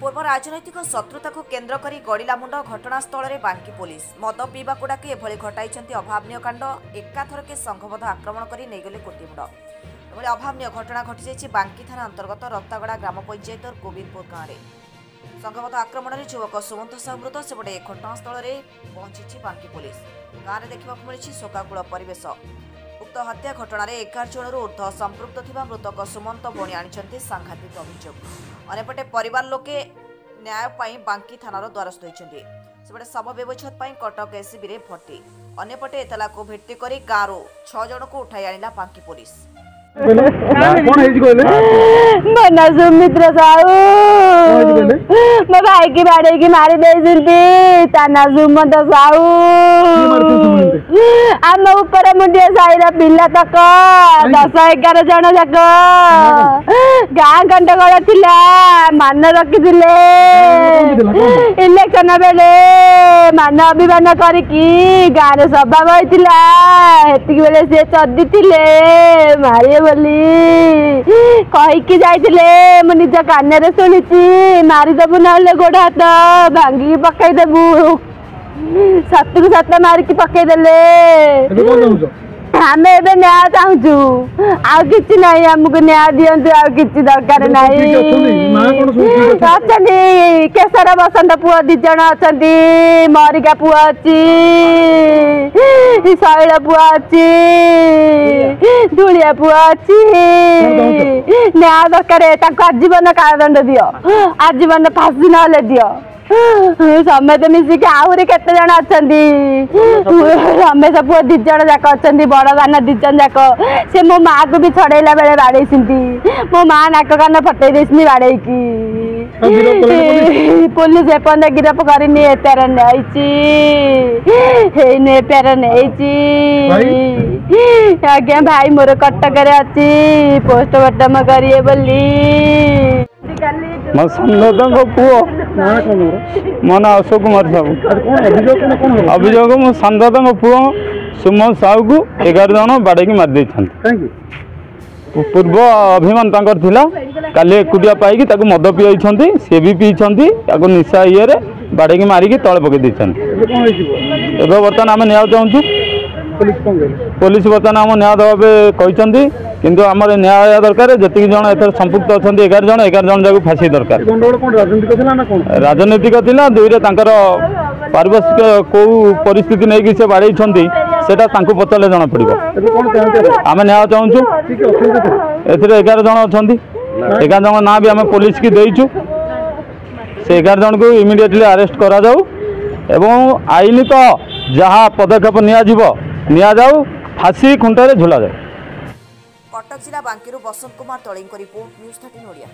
पूर्व राजनैतिक शत्रुता को केन्द्र करी गड़िलामुंड घटनास्थल में बांकी पुलिस मद पीवाक डाकी एभली घटाई अभावनीय कांड एकाथरके संघबद्ध आक्रमण कर नहींगले कोटिमुंड एभली अभावनीय घटना घटी बांकी थाना अंतर्गत रत्तागड़ा ग्राम पंचायत गोविंदपुर गाँव में संघबद्ध आक्रमण में युवक सुमंत साहू मृत सेपटे घटनास्थल में पहुंची बांकी पुलिस गाँव में देखा मिली शोकाकूल परिवेश उक्त हत्या घटना 11 जनरू ऊर्ध्व संपृक्त थिबा मृतक सुमंत भौणी आनिछन्ति सांघातिक अभियोग अनेपटे परिवार लोके न्याय पाई बांकी थानार द्वारस्थ होइछन्ति सेपटे शव व्यवच्छेद पाई कटक एसीबी रे भर्ती अनेपटे एतला को भित्ति करी गाँव 6 जन को उठाई आनिला बांकी पुलिस मना सुमित्र साहू मो भाई की बाड़े की मारी दे ताना सुमंत साहू आम ऊपर मुंडिया साईर पिला तक 10-11 जन जाक गाँ गंडगोल थिला मान रखी इलेक्शन बेले मान अभिमान करके गाँव सभा होता हेतिक बेले सी चदी मारे बोली कहीकि जाइले मु निज कान शुणी मारिदेबू ना गोड़ हाथ भांगी पकईदेबू सतु सत मारिकी पकईदेले आम ए न्याय चाहूँ आउ कि ना आमको न्याय दिंतु आ कि दरकार ना केशर बसंत पुआ 2 जन अच्छा मरिका पुआ अच्छी शैल पुआ अच्छी धूलिया पुआ अच्छी न्याय दरकार आजीवन कारादंड दियो आजीवन फांसी ना दियो समेत मिसिक आहरी केते जन अच्छा रमेश पुआ 2 जन जाक अच्छा बड़ गाना 2 जन जाक से मो माँ को भी छड़ेला बेले बाड़े मो माँ नाक कान फटई देसी बाड़े पुलिस एपर्त गिरफ करनी एतार एपार आज्ञा भाई मोर कटक अच्छी पोस्टमार्टम करिए बोली मो संगत पुओ मो ना अशोक कुमार साहू अभियोग मो संगत पुओ सुमन साहू को 11 जन बाड़े मारी पूर्व अभिमान थिला काली एकुटिया पाई मद पी सी भी पी निशा ये बाड़े मारिकी तले पकई बर्तमान आम न्याय चाहूँ पुलिस बर्तमान आम न्याय देवा कहते किंतु आमर न्याय दरकार जी जन एथर संपुक्त अच्छा 11 जन जाक फांसी दरकार राजनीतिक थिला दुईरे पारिभाषिक कौ परिस्थिति नहीं कि से बाड़े सेटा पचारे जना पड़ो आम न्याय चाहूँ ए 11 जन अच्छा 11 जन ना भी आम पुलिस की देचु से 11 जन को इमिडिएटली अरेस्ट करा जाऊ एवं आईन तो जहाँ पदक्षेप निया जाऊ फांसी खुंटारे झुला जाए। कटक जिला बांकीरू बसंत कुमार तळेंको रिपोर्ट न्यूज़ 13 ओडिया।